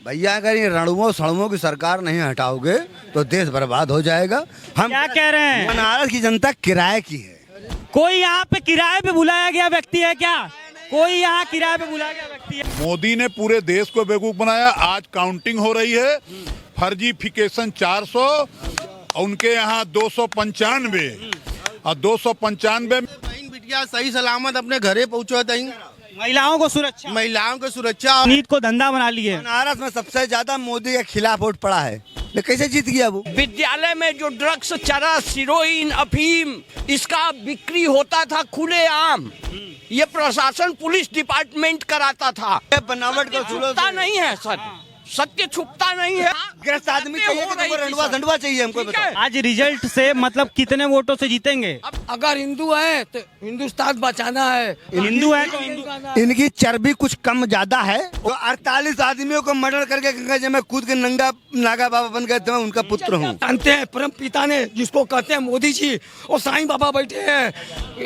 भैया अगर ये रणुओं सड़ुओं की सरकार नहीं हटाओगे तो देश बर्बाद हो जाएगा। हम क्या कह रहे हैं? बनारस की जनता किराए की है। कोई यहाँ पे किराए पे बुलाया गया व्यक्ति है क्या? कोई यहाँ किराए पे बुलाया गया व्यक्ति है? मोदी ने पूरे देश को बेवकूफ बनाया। आज काउंटिंग हो रही है, फर्जीफिकेशन 400, उनके यहाँ 295 और 295 बहन बिटिया सही सलामत अपने घरे पहुँचो तई। महिलाओं को सुरक्षा, महिलाओं को सुरक्षा। नीट को धंधा बना लिए। बनारस में सबसे ज्यादा मोदी के खिलाफ वोट पड़ा है, लेकिन कैसे जीत गया वो? विद्यालय में जो ड्रग्स, चरस, हीरोइन, अफीम, इसका बिक्री होता था खुलेआम। ये प्रशासन पुलिस डिपार्टमेंट कराता था। बनावट को छुपता नहीं है सर, सत्य छुपता नहीं है। ग्रस्त आदमी चाहिए कि तुमको रंडवा धंडवा चाहिए? हमको बताओ। आज रिजल्ट से मतलब कितने वोटों से जीतेंगे? अब अगर हिंदू है तो हिंदुस्तान बचाना है। हिंदू है तो हिंदू। इनकी चर्बी कुछ कम ज्यादा है। तो 48 आदमियों को मर्डर करके गंगा जी में कूद के नंगा नागा बाबा बन गए थे। मैं उनका पुत्र हूँ। जानते हैं परम पिता ने, जिसको कहते हैं मोदी जी और साईं बाबा बैठे हैं।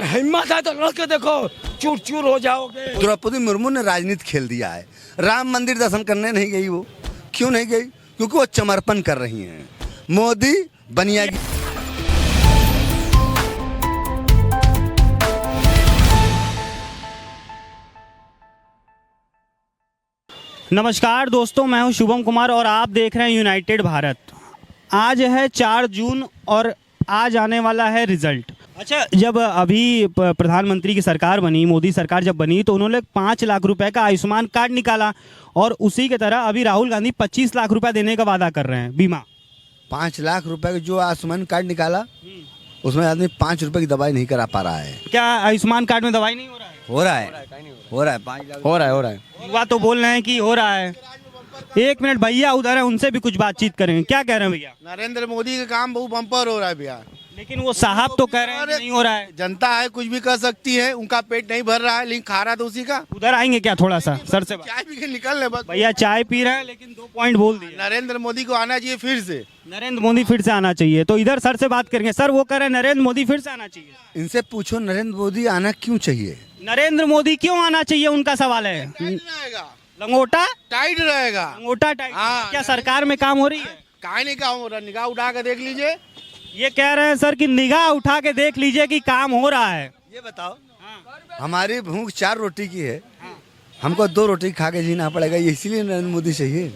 हिम्मत है तो लड़के देखो, चूर चूर हो जाओगे। द्रौपदी मुर्मू ने राजनीति खेल दिया है। राम मंदिर दर्शन करने नहीं गई वो। क्यों नहीं गई? क्योंकि वो समर्पण कर रही हैं। मोदी बनिया नमस्कार दोस्तों, मैं हूं शुभम कुमार और आप देख रहे हैं यूनाइटेड भारत। आज है 4 जून और आज आने वाला है रिजल्ट। अच्छा, जब अभी प्रधानमंत्री की सरकार बनी, मोदी सरकार जब बनी, तो उन्होंने 5 लाख रुपए का आयुष्मान कार्ड निकाला और उसी की तरह अभी राहुल गांधी 25 लाख रुपए देने का वादा कर रहे हैं, बीमा। 5 लाख रुपए का जो आयुष्मान कार्ड निकाला, उसमें आदमी 5 रुपए की दवाई नहीं करा पा रहा है। क्या आयुष्मान कार्ड में दवाई नहीं हो रहा है? हो रहा है 5 लाख हो रहा है। युवा तो बोल रहे हैं कि हो रहा है। 1 मिनट, भैया उधर है, उनसे भी कुछ बातचीत करें। क्या कह रहे हैं भैया? नरेंद्र मोदी का काम बहुत बम्पर हो रहा है भैया। लेकिन वो साहब तो कह रहे हैं कि नहीं हो रहा है। जनता है, कुछ भी कर सकती है। उनका पेट नहीं भर रहा है, लेकिन खा रहा तो उसी का। उधर आएंगे क्या थोड़ा सा सर से बात? चाय पी के निकल ले बस। भैया चाय पी रहे हैं, लेकिन 2 पॉइंट बोल दिए। नरेंद्र मोदी को आना चाहिए फिर से। नरेंद्र मोदी फिर से आना चाहिए। तो इधर सर से बात करेंगे। सर, वो कह रहे हैं नरेंद्र मोदी फिर से आना चाहिए। इनसे पूछो नरेंद्र मोदी आना क्यों चाहिए? नरेंद्र मोदी क्यों आना चाहिए, उनका सवाल है। टाइट रहेगा, लंगोटा टाइट रहेगा। लंगोटा टाइप। हाँ। क्या सरकार में काम हो रही है? काहे नहीं काम हो रहा? निगाह उठा के देख लीजिए। ये कह रहे हैं सर कि निगाह उठा के देख लीजिए कि काम हो रहा है। ये बताओ, हमारी भूख 4 रोटी की है, हमको 2 रोटी खा के जीना पड़ेगा, ये इसीलिए नरेंद्र मोदी चाहिए।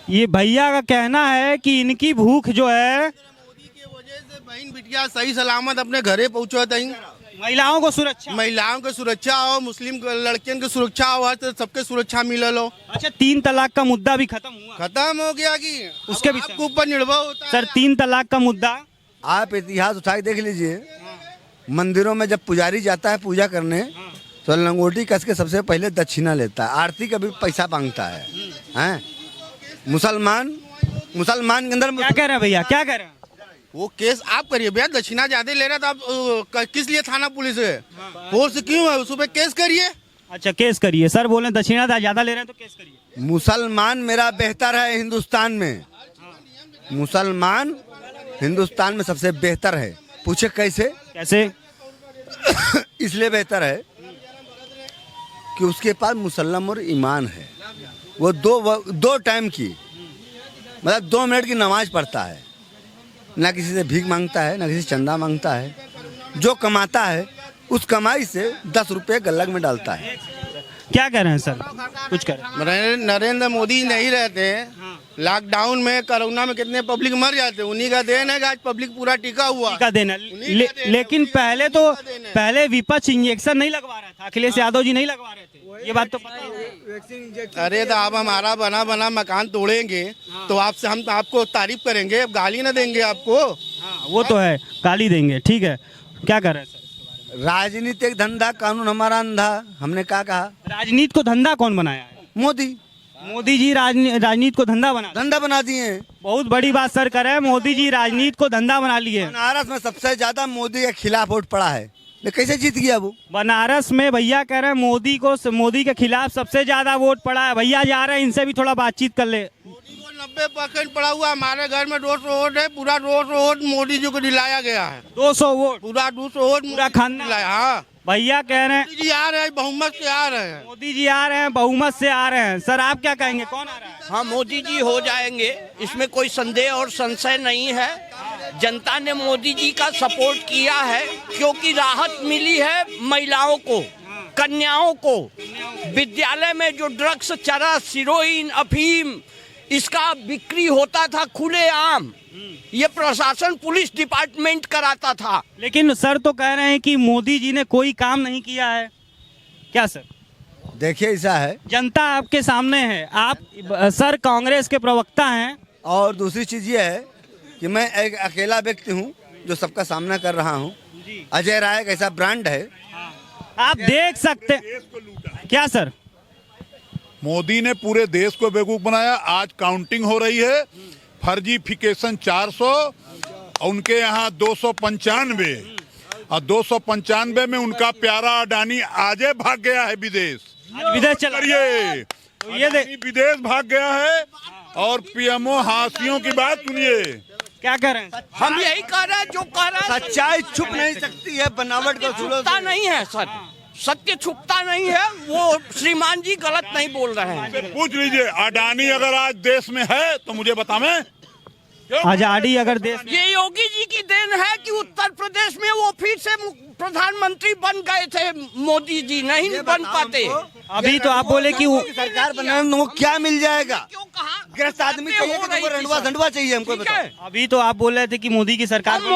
ये भैया का कहना है कि इनकी भूख जो है, मोदी की वजह से बहन बिटिया सही सलामत अपने घरे पहुँचो तई। महिलाओं को सुरक्षा, महिलाओं की सुरक्षा हो, मुस्लिम लड़कियों की सुरक्षा हो, तो सबके सुरक्षा मिलल हो। अच्छा, 3 तलाक का मुद्दा भी खत्म हुआ। खत्म हो गया कि उसके अब भी आपके ऊपर निर्भर होता है। सर, 3 तलाक का मुद्दा, आप इतिहास उठा के देख लीजिए। मंदिरों में जब पुजारी जाता है पूजा करने, तो लंगोटी कस के सबसे पहले दक्षिणा लेता है, आरती का भी पैसा मांगता है। हैं? मुसलमान के अंदर क्या कह रहे हैं भैया, क्या कह रहे हैं? वो केस आप करिए भैया। दक्षिणा ज्यादा ले रहा था, आप किस लिए थाना पुलिस है? फोर्स क्यों है? उस पर केस करिए। अच्छा, केस करिए। सर बोले दक्षिणा ज्यादा ले रहे हैं तो केस करिए। मुसलमान मेरा बेहतर है हिंदुस्तान में। मुसलमान हिंदुस्तान में सबसे बेहतर है। पूछे कैसे? कैसे? इसलिए बेहतर है कि उसके पास मुसल्लम और ईमान है। वो 2 टाइम की, मतलब 2 मिनट की नमाज पढ़ता है, ना किसी से भीख मांगता है, ना किसी से चंदा मांगता है। जो कमाता है उस कमाई से 10 रुपये गल्लक में डालता है। क्या कह रहे हैं सर, कुछ कह रहे हैं? नरेंद्र मोदी नहीं रहते हैं, लॉकडाउन में, कोरोना में कितने पब्लिक मर जाते हैं। उन्हीं का देन है कि आज पब्लिक पूरा टिका हुआ का देना। लेकिन पहले विपक्ष इंजेक्शन नहीं लगवा रहा था, अखिलेश यादव जी नहीं लगवा रहे थे, ये बात तो पता है। अरे तो आप हमारा बना मकान तोड़ेंगे तो आपसे हम आपको तारीफ करेंगे, अब गाली ना देंगे आपको। हाँ, वो तो है, गाली देंगे। ठीक है, क्या कर रहे हैं सर? राजनीतिक धंधा, कानून हमारा अंधा। हमने क्या कहा? राजनीति को धंधा कौन बनाया है? मोदी जी राजनीति को धंधा बना दिए। बहुत बड़ी बात सर कर रहे हैं। मोदी जी राजनीति को धंधा बना लिए। बनारस में सबसे ज्यादा मोदी के खिलाफ वोट पड़ा है, लेकिन कैसे जीत गया वो? बनारस में भैया कह रहे हैं मोदी के खिलाफ सबसे ज्यादा वोट पड़ा है। भैया जा रहे हैं, इनसे भी थोड़ा बातचीत कर ले। 90% पड़ा हुआ। हमारे घर में 200 वोट है, पूरा 200 वोट मोदी जी को दिलाया गया है। 200 वोट, पूरा 200 वोट पूरा खानदान। हाँ, भैया कह रहे हैं मोदी जी आ रहे हैं, बहुमत से आ रहे हैं। मोदी जी आ रहे हैं, बहुमत से आ रहे हैं। सर आप क्या कहेंगे, कौन आ रहा है? हाँ, मोदी जी हो जाएंगे, इसमें कोई संदेह और संशय नहीं है। जनता ने मोदी जी का सपोर्ट किया है क्योंकि राहत मिली है महिलाओं को, कन्याओं को। विद्यालय में जो ड्रग्स, चरस, हेरोइन, अफीम, इसका बिक्री होता था खुलेआम, ये प्रशासन पुलिस डिपार्टमेंट कराता था। लेकिन सर तो कह रहे हैं कि मोदी जी ने कोई काम नहीं किया है, क्या सर? देखिए ऐसा है, जनता आपके सामने है, आप सर कांग्रेस के प्रवक्ता हैं। और दूसरी चीज़ ये है कि मैं एक अकेला व्यक्ति हूँ जो सबका सामना कर रहा हूँ। अजय राय एक ऐसा ब्रांड है, आप देख सकते क्या सर? मोदी ने पूरे देश को बेवकूफ बनाया। आज काउंटिंग हो रही है, फर्जीफिकेशन 400, उनके यहाँ 295, और 295 में उनका प्यारा अडानी आजे भाग गया है विदेश। आज विदेश चला करिए, तो ये अडानी विदेश भाग गया है। और पीएमओ हाशियों की बात सुनिए, क्या कह रहे हैं? हम यही कह रहे हैं, जो कह रहे हैं सच्चाई छुप नहीं सकती है, बनावट को छुपता नहीं है सर, सत्य छुपता नहीं है। वो श्रीमान जी गलत नहीं बोल रहे हैं। पूछ लीजिए, अडानी अगर आज देश में है तो मुझे बतावें। आजादी अगर देश ये योगी जी की देन है कि उत्तर प्रदेश में वो फिर से प्रधानमंत्री बन गए थे, मोदी जी नहीं बन पाते। अभी तो आप बोले कि वो सरकार बनाने को क्या मिल जाएगा? क्यों कहा? ग्रस्त आदमी चाहिए कि तुमको रंडवा झंडवा चाहिए? हमको ठीक है। बताओ। अभी तो आप बोल रहे थे कि मोदी की सरकार और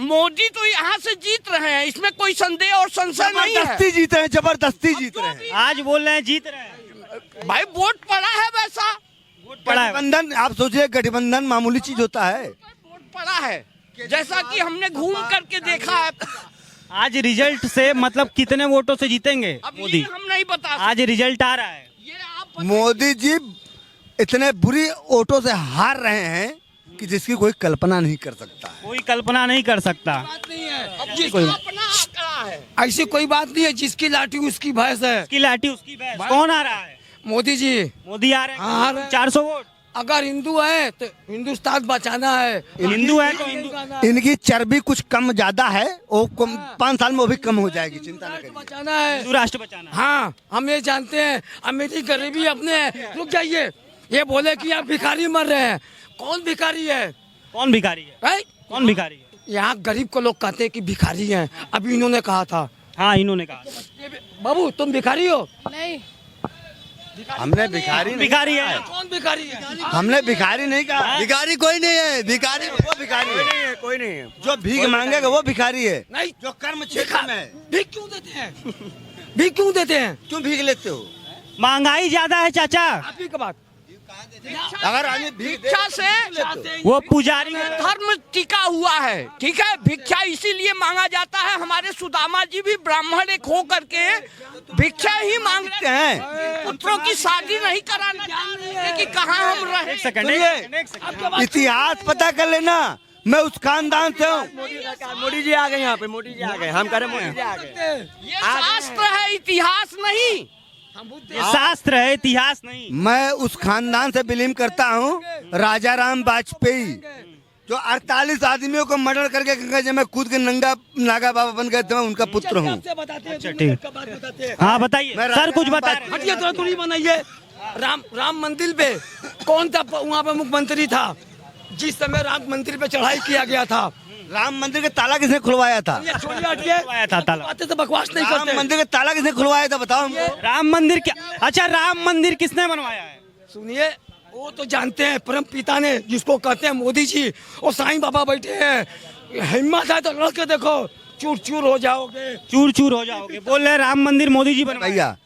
मोदी तो यहाँ से जीत रहे हैं, इसमें कोई संदेह और संशय नहीं है। जबरदस्ती जीत रहे हैं, जबरदस्ती जीत रहे हैं। आज बोल रहे हैं जीत रहे हैं। भाई वोट पड़ा है, वैसा पड़ा है। गठबंधन, आप सोचिए गठबंधन मामूली चीज होता है। वोट पड़ा है, जैसा कि हमने घूम करके देखा है। आज रिजल्ट से मतलब कितने वोटों से जीतेंगे अब मोदी? ये हम नहीं बता आज रिजल्ट आ रहा है। सकते। ये आप मोदी जी इतने बुरी वोटों से हार रहे हैं कि जिसकी कोई कल्पना नहीं कर सकता है। कोई कल्पना नहीं कर सकता। अब जिसका अपना आंकड़ा है। ऐसी कोई बात नहीं है, जिसकी लाठी उसकी भैंस है। उसकी लाठी उसकी भैंस। कौन आ रहा है? मोदी जी मोदी आ रहे हाँ, आ रहे हैं। हैं। 400 वोट। अगर हिंदू है तो हिंदुस्तान बचाना है। हिंदू है तो हिंदू। इनकी चर्बी कुछ कम ज्यादा है, वो 5 साल में वो भी कम हो जाएगी, चिंता न राष्ट्र करिए। बचाना है। हिंदू राष्ट्र बचाना है। हाँ, हम ये जानते हैं, अमीरी गरीबी अपने। रुक जाइए, ये बोले कि यहाँ भिखारी मर रहे हैं। कौन भिखारी है? कौन भिखारी है? हैं? कौन भिखारी है? यहाँ गरीब को लोग कहते हैं कि भिखारी हैं। अभी इन्होंने कहा था। हाँ, इन्होंने कहा बाबू तुम भिखारी हो? नहीं, हमने भिखारी नहीं, भिखारी है। कौन भिखारी है? हमने भिखारी नहीं कहा। भिखारी कोई नहीं है, भिखारी वो भिखारी है, कोई नहीं है। जो भीख मांगेगा वो भिखारी है, नहीं, जो कर्म क्षेत्र में है। भीख क्यों देते हैं? भीख क्यों देते हैं? क्यों भीख लेते हो? महंगाई ज्यादा है चाचा। आप ही का बात। अगर आदमी भीख दे- भिक्षा से वो पुजारी धर्म टिका हुआ है, ठीक है। भिक्षा इसीलिए मांगा जाता है। हमारे सुदामा जी भी ब्राह्मण एक हो करके भिक्षा ही मांगते हैं। पुत्रों की शादी नहीं कराना चाहते कि कहाँ हम रहे। एक सेकंड। इतिहास पता कर लेना, मैं उस खानदान से हूँ। मोदी जी आ गए यहाँ पे, मोदी जी आ गए, हम करें मोदी जी आ गए। ये शास्त्र है, इतिहास नहीं। ये शास्त्र है, इतिहास नहीं। मैं उस खानदान से बिलीव करता हूँ, राजा राम वाजपेयी जो 48 आदमियों को मर्डर करके गंगा जी में कूद के नंगा नागा बाबा बन गए थे, मैं उनका पुत्र हूँ। अच्छा ठीक। हाँ बताइए मैं सर, कुछ राजा बता राम रहे हैं। हटिए, थोड़ा दूरी बनाइए। राम मंदिर पे कौन था वहाँ पे मुख्यमंत्री था जिस समय राम मंदिर पे चढ़ाई किया गया था? राम मंदिर का ताला किसने खुलवाया था? ये छोड़िए, हटिए। खुलवाया था ताला। बातें तो बकवास नहीं राम करते। मंदिर का ताला किसने खुलवाया था, बताओ हमको। राम मंदिर क्या? अच्छा, राम मंदिर किसने बनवाया है? सुनिए, वो तो जानते हैं, परम पिता ने, जिसको कहते हैं मोदी जी, और साईं बाबा बैठे हैं। हिम्मत है तो लड़के देखो, चूर चूर हो जाओगे। चूर चूर हो जाओगे। बोल रहे राम मंदिर मोदी जी बनवाया। भैया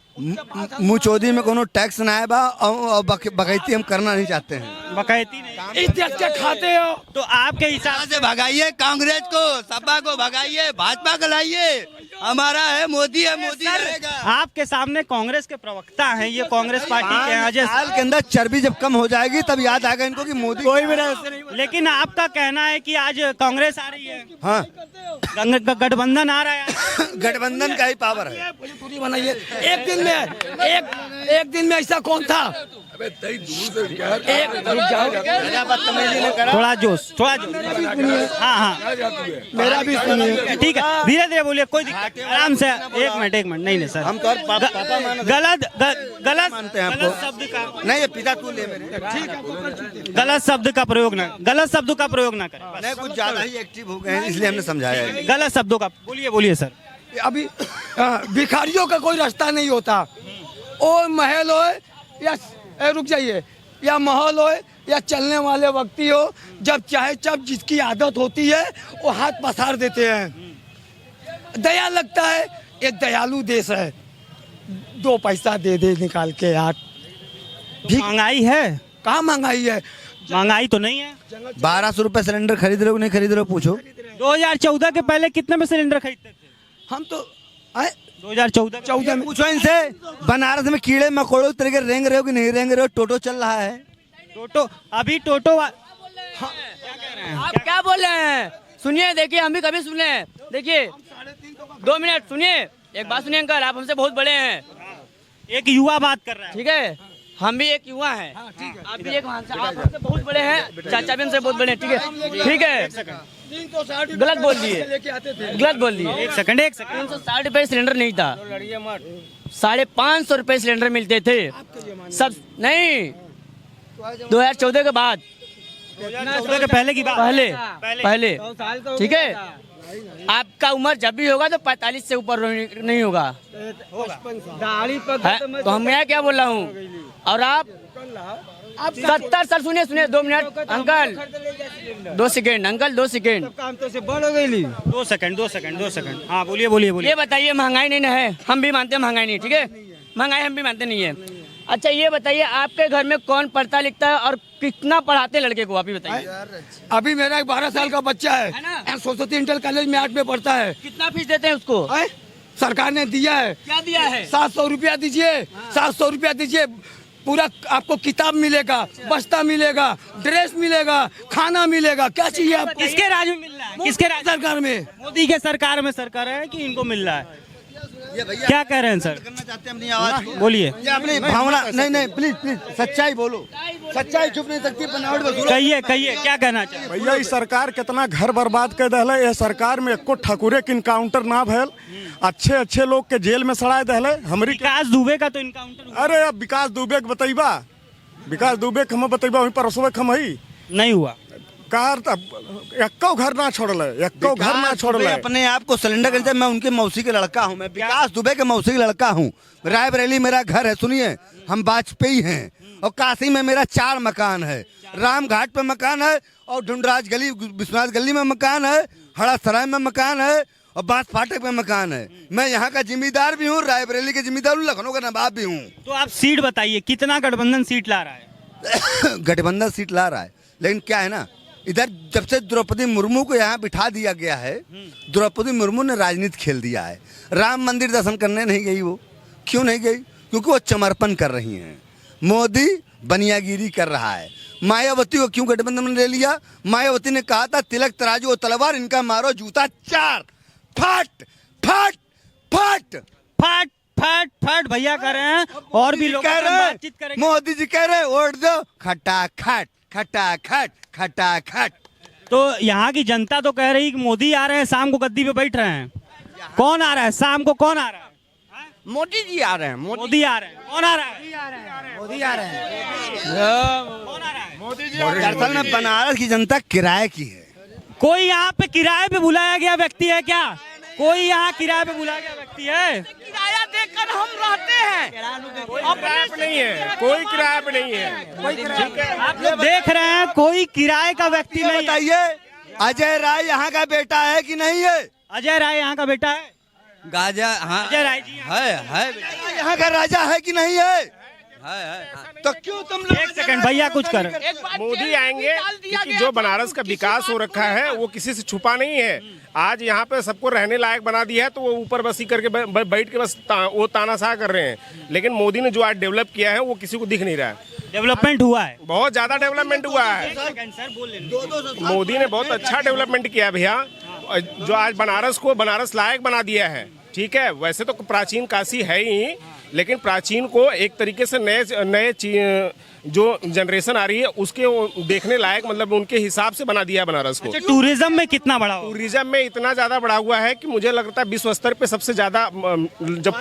मुचौदी में कोनो टैक्स ना है बा, और बकैती हम करना नहीं चाहते हैं। बकैती नहीं। इस देश के खाते हो तो आपके हिसाब से भगाइए कांग्रेस को, सपा को भगाइए, भाजपा को लाइए। हमारा है मोदी रहेगा। आपके सामने कांग्रेस के प्रवक्ता हैं, ये कांग्रेस पार्टी के हैं, अजय साल के अंदर चर्बी जब कम हो जाएगी तब याद आएगा इनको कि मोदी कोई भी नहीं। लेकिन आपका कहना है कि आज कांग्रेस आ रही है, हाँ, गठबंधन आ रहा है। गठबंधन का ही पावर है। पूरी बनाइए। एक दिन में ऐसा कौन था एक रुक जाओ, थोड़ा जोश, थोड़ा जोश। हाँ हाँ, मेरा भी सुनिए। ठीक है, धीरे धीरे बोलिए, कोई दिक्कत नहीं, आराम से। एक मिनट, नहीं नहीं सर, हम तो पापा मानते गलत मानते हैं आपको। गलत शब्द का, नहीं, ये पिता तू ले मेरे। गलत शब्द का प्रयोग ना, गलत शब्दों का प्रयोग ना करें। नहीं, कुछ ज्यादा ही एक्टिव हो गए हैं, इसलिए हमने समझाया है। गलत शब्दों का बोलिए सर। अभी भिखारियों का कोई रास्ता नहीं होता। ओ महल हो या रुक जाइए, या महल हो या चलने वाले व्यक्ति हो, जब चाहे जब जिसकी आदत होती है वो हाथ पसार देते हैं। दया लगता है, ये दयालु देश है। 2 पैसा दे दे निकाल के यार। महंगाई है? कहाँ महंगाई है? महंगाई तो नहीं है। 1200 रुपए सिलेंडर खरीद रहे हो नहीं खरीद रहे हो, पूछो। 2014 के पहले कितने में सिलेंडर खरीदते थे? हम तो आए 2014 में। पूछो इनसे, बनारस में कीड़े मकोड़ों तरह के रेंग रहे हो कि नहीं रेंग रहे हो? टोटो चल रहा है। टोटो, अभी टोटो आप क्या बोल रहे हैं? सुनिए, देखिए, हम भी कभी सुने, देखिए 2 मिनट सुनिए, एक बात सुनिए अंकल, आप हमसे बहुत बड़े हैं, एक युवा बात कर रहा है। ठीक है, हम भी एक युवा हैं, आप भी एक, आप हमसे बहुत बड़े हैं, चाचा भी हमसे बहुत बड़े हैं, ठीक है, ठीक है, गलत बोल दिए, गलत बोल दिए। एक सेकंड 360 रुपए सिलेंडर नहीं था, 550 रुपए सिलेंडर मिलते थे सब। नहीं, 2014 के बाद, 2014 के पहले की बात, पहले, ठीक है। आपका उम्र जब भी होगा तो 45 से ऊपर नहीं होगा, है? तो मैं क्या बोल रहा हूँ? और आप 70 सर, सुनिए 2 minute uncle, 2 second uncle, 2 second, 2 second. हाँ बोलिए। ये बताइए, महंगाई नहीं ना है? हम भी मानते हैं महंगाई नहीं, ठीक है, महंगाई हम भी मानते नहीं है। अच्छा ये बताइए, आपके घर में कौन पढ़ता लिखता है और कितना पढ़ाते लड़के को, आप ही बताइए। अभी मेरा एक 12 साल का बच्चा है, सरस्वती इंटर कॉलेज में 8 में पढ़ता है। कितना फीस देते हैं उसको? सरकार ने दिया है। क्या दिया है? 700 रुपया दीजिए, 700 रुपया दीजिए, पूरा आपको किताब मिलेगा, बस्ता मिलेगा, ड्रेस मिलेगा, खाना मिलेगा। क्या चाहिए आपको? किसके राज्य में मिल रहा है? किसके राज्य? सरकार में, मोदी के सरकार में सरकार है कि इनको मिल रहा है? क्या कह रहे हैं सर? करना चाहते हैं अपनी आवाज को। बोलिए। ये अपनी भावना, नहीं प्लीज सच्चाई बोलो। सच्चाई छुप नहीं सकती, बनावट बसूलो। कहिए क्या कहना चाहिए? भैया इस सरकार कितना घर बर्बाद कर दहले। ये सरकार में एको ठकुरे के इनकाउंटर ना भैल, अच्छे लोग के जेल में सड़ाए दहले। हमारी विकास दुबे का तो इनकाउंटर अरे अब विकास दुबे के बतैबा, विकास दुबे के हम बतैबा, वहीं परसों हम ही नहीं हुआ। एको घर ना छोड़ले, अपने आप को सिलेंडर खरीदते। मैं उनके मौसी के लड़का हूँ, मैं विकास दुबे के मौसी के लड़का हूँ। रायबरेली मेरा घर है, सुनिए, हम वाजपेयी हैं। और काशी में मेरा 4 मकान है, राम घाट पे मकान है, और ढूंढराज गली, विश्वनाथ गली में मकान है, हड़ा सराय में मकान है, और बास फाटक में मकान है। मैं यहाँ का जिम्मेदार भी हूँ, रायबरेली के जिम्मेदार हूँ, लखनऊ का नवाब भी हूँ। तो आप सीट बताइए, कितना गठबंधन सीट ला रहा है? गठबंधन सीट ला रहा है, लेकिन क्या है ना, इधर जब से द्रौपदी मुर्मू को यहाँ बिठा दिया गया है, द्रौपदी मुर्मू ने राजनीति खेल दिया है। राम मंदिर दर्शन करने नहीं गई वो। क्यों नहीं गई? क्योंकि वो समर्पण कर रही हैं। मोदी बनियागिरी कर रहा है। मायावती को क्यों गठबंधन में ले लिया? मायावती ने कहा था, तिलक तराजू और तलवार, इनका मारो जूता 4, फट फट फट फट फट फट भैया कह रहे हैं, और भी लोग बातचीत करेंगे। मोदी जी कह रहे वोट दो, खटाखट खटाखट खटाखट। तो यहाँ की जनता तो कह रही कि मोदी आ रहे हैं, शाम को गद्दी पे बैठ रहे हैं। कौन आ रहा है शाम को? कौन आ रहा है? मोदी जी आ रहे हैं। मोदी आ रहे हैं। कौन आ रहा है? मोदी आ रहे हैं। कौन आ रहा है? दरअसल में बनारस की जनता किराए की है। कोई यहाँ पे किराए पे बुलाया गया व्यक्ति है क्या? कोई यहाँ किराए पे बुलाया गया व्यक्ति है? किराया देकर हम रहते हैं। किराए पे नहीं है, कोई किराए पे नहीं है। आप लोग देख रहे हैं, कोई किराए का व्यक्ति नहीं है। बताइए, अजय राय यहाँ का बेटा है कि नहीं है? अजय राय यहाँ का बेटा है? गाजा, हाँ अजय राय जी है यहाँ का राजा है कि नहीं है? तो क्यों तुम लोग? एक सेकंड भैया, कुछ कर। मोदी आएंगे क्योंकि जो बनारस का विकास हो रखा है वो किसी से छुपा नहीं है। आज यहाँ पे सबको रहने लायक बना दिया है, तो वो ऊपर बसी करके बैठ के बस वो तानाशाह कर रहे हैं। लेकिन मोदी ने जो आज डेवलप किया है वो किसी को दिख नहीं रहा है। डेवलपमेंट हुआ है, बहुत ज्यादा डेवलपमेंट हुआ है। मोदी ने बहुत अच्छा डेवलपमेंट किया भैया, जो आज बनारस को बनारस लायक बना दिया है। ठीक है, वैसे तो प्राचीन काशी है ही, लेकिन प्राचीन को एक तरीके से नए जो जनरेशन आ रही है उसके वो देखने लायक, मतलब उनके हिसाब से बना दिया है बनारस को। अच्छा, टूरिज्म में कितना बड़ा हो? टूरिज्म में इतना ज्यादा बढ़ा हुआ है कि मुझे लगता है विश्व स्तर पे सबसे ज्यादा, जब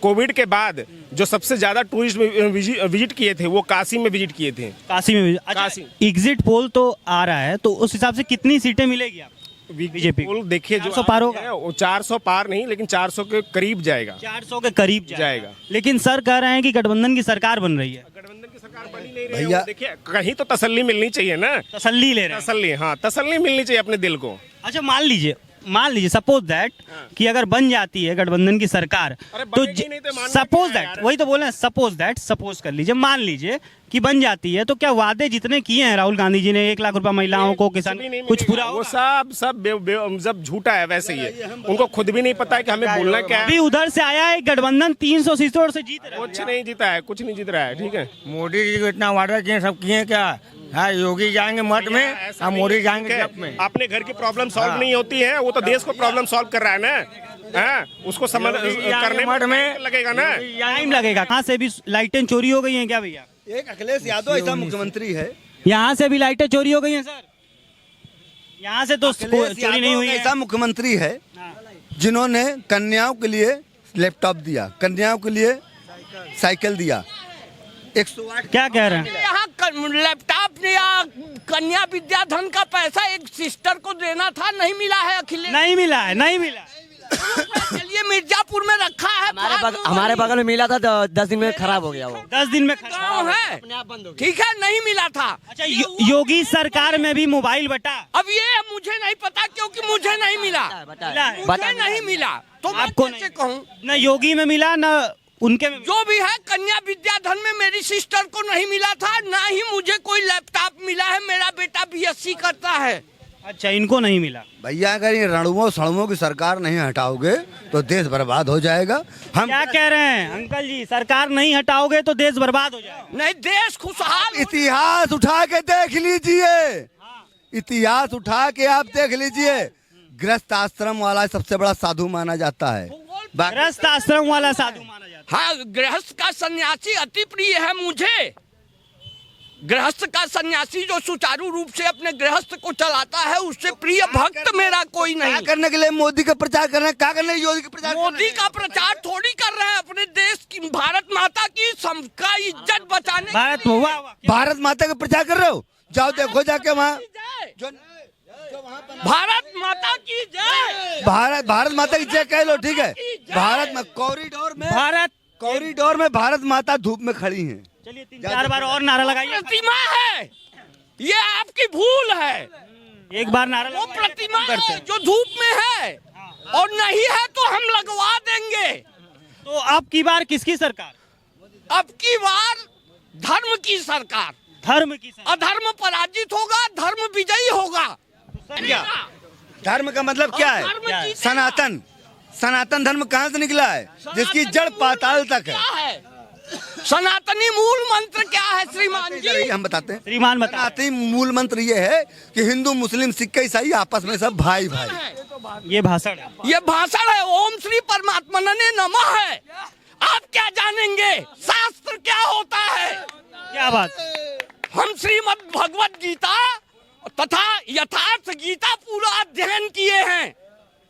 कोविड के बाद जो सबसे ज्यादा टूरिस्ट विजिट किए थे वो काशी में विजिट किए थे। काशी में काशी। एग्जिट पोल तो आ रहा है, तो उस हिसाब से कितनी सीटें मिलेगी आप बीजेपी? देखिए, 400 पार होगा? वो 400 पार नहीं, लेकिन 400 के करीब जाएगा। 400 के करीब जाएगा। लेकिन सर कह रहे हैं कि गठबंधन की सरकार बन रही है। गठबंधन की सरकार बनी नहीं रही है। देखिए, कहीं तो तसल्ली मिलनी चाहिए ना। तसल्ली ले रहे हैं। तसल्ली, हाँ, तसल्ली मिलनी चाहिए अपने दिल को। अच्छा, मान लीजिए सपोज दैट कि अगर बन जाती है गठबंधन की सरकार, तो सपोज दैट, वही तो बोले हैं, सपोज कर लीजिए, मान लीजिए कि बन जाती है, तो क्या वादे जितने किए हैं राहुल गांधी जी ने, 1 लाख रुपया महिलाओं को, किसान, कुछ पूरा वो सब झूठा है, वैसे ही है। उनको खुद भी नहीं पता है कि हमें बोलना क्या है। अभी उधर से आया है गठबंधन 300 सीटों से जीत रहा है। कुछ नहीं जीता है, कुछ नहीं जीत रहा है। ठीक है, मोदी जी को इतना वादा किए, सब किए क्या? हाँ, योगी जाएंगे मठ में और मोदी जाएंगे जप में। अपने घर की प्रॉब्लम सॉल्व नहीं होती है, वो तो देश को प्रॉब्लम सॉल्व कर रहा है ना। हाँ, उसको समझ करने मठ में लगेगा ना, टाइम लगेगा। कहाँ से भी लाइटें चोरी हो गई हैं क्या भैया? एक अखिलेश यादव ऐसा मुख्यमंत्री है, यहाँ से भी लाइटें चोरी हो गई हैं सर? यहाँ से तो चोरी नहीं हुई है। ऐसा मुख्यमंत्री है जिन्होंने कन्याओं के लिए लैपटॉप दिया, कन्याओं के लिए साइकिल दिया। 108 क्या कह रहे हैं? यहाँ लैपटॉप या कन्या विद्याधन का पैसा एक सिस्टर को देना था, नहीं मिला है अखिलेश। नहीं मिला है। चलिए, मिर्जापुर में रखा है, हमारे बगल में मिला था, 10 दिन में खराब हो गया वो। 10 दिन में गाँव है, ठीक है, नहीं मिला था। अच्छा, योगी सरकार में भी मोबाइल बटा? अब ये मुझे नहीं पता, क्योंकि मुझे नहीं मिला, मुझे नहीं मिला, तो आपको कैसे कहूँ? न योगी में मिला, न उनके में। जो भी है, कन्या विद्याधन में मेरी सिस्टर को नहीं मिला था, ना ही मुझे कोई लैपटॉप मिला है। मेरा बेटा BSc करता है। अच्छा, इनको नहीं मिला। भैया, अगर ये रणुओं सड़ुओं की सरकार नहीं हटाओगे तो देश बर्बाद हो जाएगा। हम क्या कह रहे हैं अंकल जी? सरकार नहीं हटाओगे तो देश बर्बाद हो जाएगा? नहीं, देश खुशहाल। इतिहास उठा के देख लीजिए, इतिहास उठा के आप देख लीजिए। गृहस्थ आश्रम वाला सबसे बड़ा साधु माना जाता है। गृहस्थ आश्रम वाला साधु माना जाता है। हाँ, गृहस्थ का सन्यासी अति प्रिय है मुझे। गृहस्थ का सन्यासी जो सुचारू रूप से अपने गृहस्थ को चलाता है, उससे प्रिय भक्त मेरा कोई नहीं। क्या करने के लिए मोदी का प्रचार कर रहे हैं? क्या करने योगी का प्रचार? मोदी का प्रचार थोड़ी कर रहे हैं, अपने देश की, भारत माता की सबका इज्जत बचाने। भारत माता का प्रचार कर रहे हो? जाओ देखो जाके वहाँ। भारत माता की जय। भारत माता की जय कह लो, ठीक है। भारत में कॉरिडोर में भारत माता धूप में खड़ी हैं। चलिए 3-4 बार और नारा लगाइए। प्रतिमा है, ये आपकी भूल है। एक बार नारा, वो प्रतिमा है जो धूप में है, और नहीं है तो हम लगवा देंगे। तो अब की बार किसकी सरकार? अब की बार धर्म की सरकार। धर्म की सरकार। अधर्म पराजित होगा, धर्म विजयी होगा। क्या धर्म का मतलब क्या है? सनातन धर्म कहाँ से निकला है? जिसकी जड़ पाताल तक है। सनातनी मूल मंत्र क्या है श्रीमान जी? हम बताते हैं। श्रीमान बता। सनातनी मूल मंत्र ये है कि हिंदू, मुस्लिम, सिख, ईसाई आपस में सब भाई भाई। ये भाषण है। ओम श्री परमात्मने नमः है। आप क्या जानेंगे शास्त्र क्या होता है? क्या बात? हम श्रीमद् भगवत गीता तथा यथार्थ गीता पूरा अध्ययन किए हैं।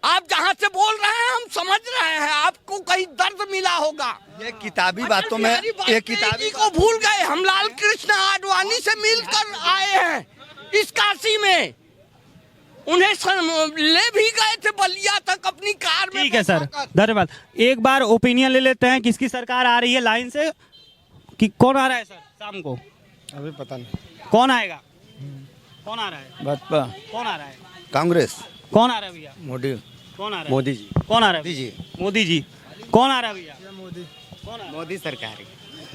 आप जहाँ से बोल रहे हैं हम समझ रहे हैं, आपको कहीं दर्द मिला होगा। ये किताबी बातों में एक किताबी को भूल गए। हम लाल कृष्ण आडवाणी से मिलकर आए हैं इस काशी में, उन्हें ले भी गए थे बलिया तक अपनी कार में। ठीक है सर, धन्यवाद। एक बार ओपिनियन ले लेते हैं, किसकी सरकार आ रही है लाइन से, कि कौन आ रहा है सर शाम को? अभी पता नहीं कौन आएगा। कौन आ रहा है? भाजपा। कौन आ रहा है? कांग्रेस। कौन आ रहा है भैया? मोदी। कौन आ रहा है? मोदी जी। कौन आ रहा है? मोदी जी। कौन आ रहा है भैया? मोदी सरकार।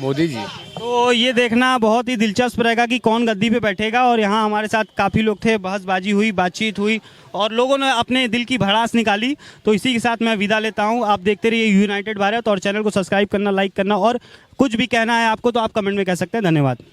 मोदी जी। तो ये देखना बहुत ही दिलचस्प रहेगा कि कौन गद्दी पे बैठेगा। और यहाँ हमारे साथ काफ़ी लोग थे, बहसबाजी हुई, बातचीत हुई और लोगों ने अपने दिल की भड़ास निकाली। तो इसी के साथ मैं विदा लेता हूँ। आप देखते रहिए यूनाइटेड भारत और चैनल को सब्सक्राइब करना, लाइक करना, और कुछ भी कहना है आपको तो आप कमेंट में कह सकते हैं। धन्यवाद।